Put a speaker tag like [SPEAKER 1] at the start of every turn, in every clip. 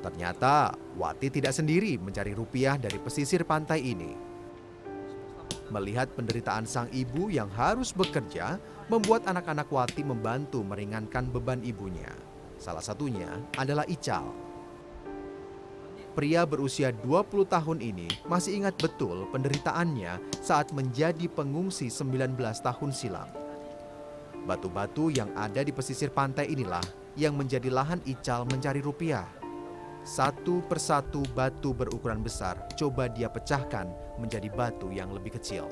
[SPEAKER 1] Ternyata Wati tidak sendiri mencari rupiah dari pesisir pantai ini. Melihat penderitaan sang ibu yang harus bekerja, membuat anak-anak Wati membantu meringankan beban ibunya. Salah satunya adalah Ical. Pria berusia 20 tahun ini masih ingat betul penderitaannya saat menjadi pengungsi 19 tahun silam. Batu-batu yang ada di pesisir pantai inilah yang menjadi lahan Ical mencari rupiah. Satu persatu batu berukuran besar coba dia pecahkan menjadi batu yang lebih kecil.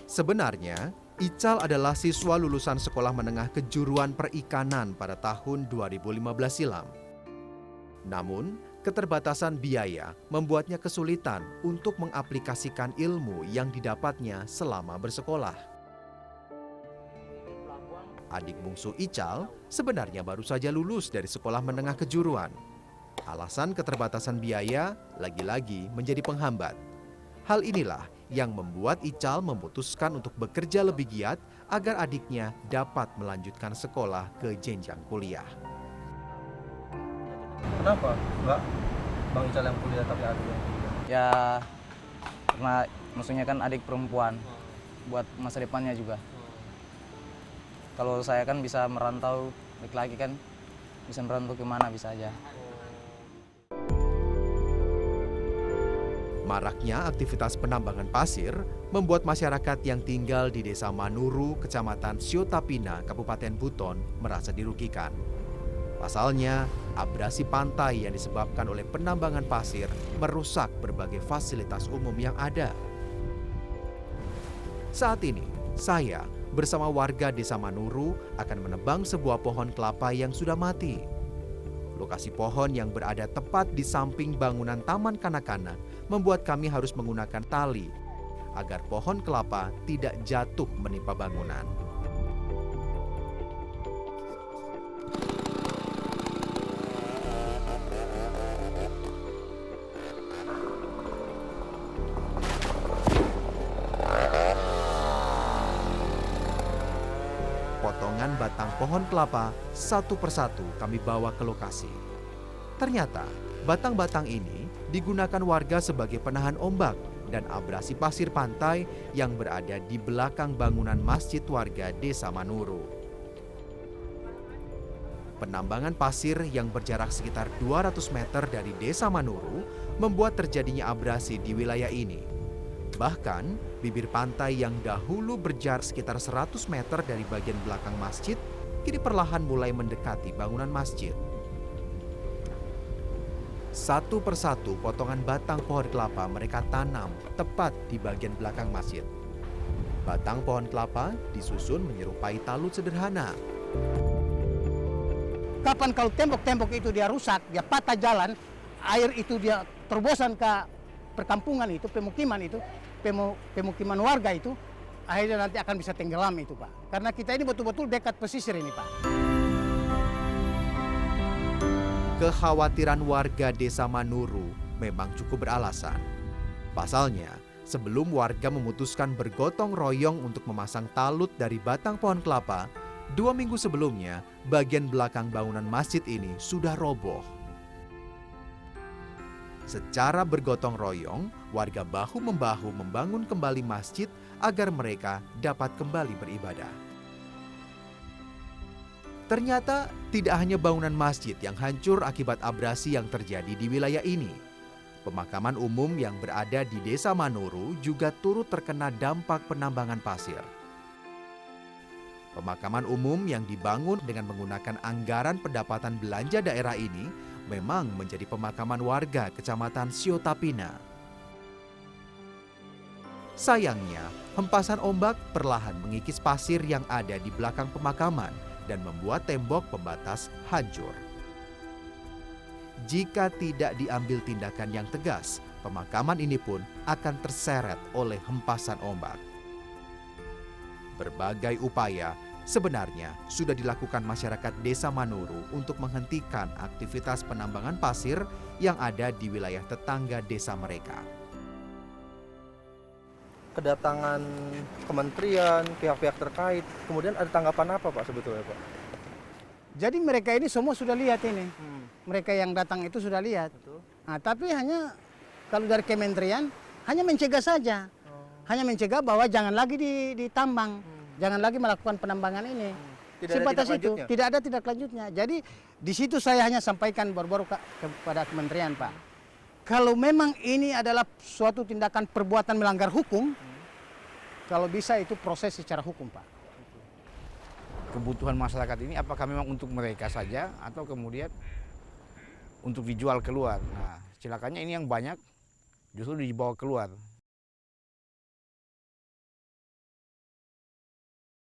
[SPEAKER 1] Sebenarnya, Ical adalah siswa lulusan sekolah menengah kejuruan perikanan pada tahun 2015 silam. Namun, keterbatasan biaya membuatnya kesulitan untuk mengaplikasikan ilmu yang didapatnya selama bersekolah. Adik bungsu Ical sebenarnya baru saja lulus dari sekolah menengah kejuruan. Alasan keterbatasan biaya lagi-lagi menjadi penghambat. Hal inilah yang membuat Ical memutuskan untuk bekerja lebih giat agar adiknya dapat melanjutkan sekolah ke jenjang kuliah.
[SPEAKER 2] Kenapa enggak Bang Ical yang kuliah tapi adik yang kuliah?
[SPEAKER 3] Ya karena maksudnya kan adik perempuan, buat masa depannya juga. Kalau saya kan bisa merantau, laki-laki kan bisa merantau kemana bisa aja.
[SPEAKER 1] Maraknya aktivitas penambangan pasir membuat masyarakat yang tinggal di Desa Manuru, Kecamatan Siotapina, Kabupaten Buton merasa dirugikan. Pasalnya, abrasi pantai yang disebabkan oleh penambangan pasir merusak berbagai fasilitas umum yang ada. Saat ini, saya bersama warga Desa Manuru akan menebang sebuah pohon kelapa yang sudah mati. Lokasi pohon yang berada tepat di samping bangunan taman kanak-kanak membuat kami harus menggunakan tali agar pohon kelapa tidak jatuh menimpa bangunan. Potongan batang pohon kelapa satu persatu kami bawa ke lokasi. Ternyata batang-batang ini digunakan warga sebagai penahan ombak dan abrasi pasir pantai yang berada di belakang bangunan masjid warga Desa Manuru. Penambangan pasir yang berjarak sekitar 200 meter dari Desa Manuru membuat terjadinya abrasi di wilayah ini. Bahkan, bibir pantai yang dahulu berjarak sekitar 100 meter dari bagian belakang masjid, kini perlahan mulai mendekati bangunan masjid. Satu persatu potongan batang pohon kelapa mereka tanam tepat di bagian belakang masjid. Batang pohon kelapa disusun menyerupai talut sederhana.
[SPEAKER 4] Kapan kalau tembok-tembok itu dia rusak, dia patah jalan, air itu dia terbosan ke perkampungan itu, pemukiman warga itu, akhirnya nanti akan bisa tenggelam itu, Pak. Karena kita ini betul-betul dekat pesisir ini, Pak.
[SPEAKER 1] Kekhawatiran warga Desa Manuru memang cukup beralasan. Pasalnya, sebelum warga memutuskan bergotong royong untuk memasang talut dari batang pohon kelapa, 2 minggu sebelumnya, bagian belakang bangunan masjid ini sudah roboh. Secara bergotong royong, warga bahu-membahu membangun kembali masjid agar mereka dapat kembali beribadah. Ternyata tidak hanya bangunan masjid yang hancur akibat abrasi yang terjadi di wilayah ini. Pemakaman umum yang berada di Desa Manuru juga turut terkena dampak penambangan pasir. Pemakaman umum yang dibangun dengan menggunakan anggaran pendapatan belanja daerah ini memang menjadi pemakaman warga Kecamatan Siotapina. Sayangnya, hempasan ombak perlahan mengikis pasir yang ada di belakang pemakaman dan membuat tembok pembatas hancur. Jika tidak diambil tindakan yang tegas, pemakaman ini pun akan terseret oleh hempasan ombak. Berbagai upaya sebenarnya sudah dilakukan masyarakat Desa Manuru untuk menghentikan aktivitas penambangan pasir yang ada di wilayah tetangga desa mereka.
[SPEAKER 2] Kedatangan kementerian, pihak-pihak terkait, kemudian ada tanggapan apa Pak sebetulnya Pak?
[SPEAKER 4] Jadi mereka ini semua sudah lihat ini. mereka yang datang itu sudah lihat.
[SPEAKER 2] Betul.
[SPEAKER 4] Nah, tapi hanya kalau dari kementerian hanya mencegah saja. Hanya mencegah bahwa jangan lagi ditambang, jangan lagi melakukan penambangan ini.
[SPEAKER 2] Tidak ada
[SPEAKER 4] Sebatas
[SPEAKER 2] tindak
[SPEAKER 4] itu,
[SPEAKER 2] lanjutnya?
[SPEAKER 4] tidak ada tindak lanjutnya. Jadi di situ saya hanya sampaikan baru-baru kepada kementerian, Pak. Kalau memang ini adalah suatu tindakan perbuatan melanggar hukum, kalau bisa itu proses secara hukum, Pak.
[SPEAKER 5] Kebutuhan masyarakat ini apakah memang untuk mereka saja atau kemudian untuk dijual keluar. Nah, silakannya ini yang banyak justru dibawa keluar.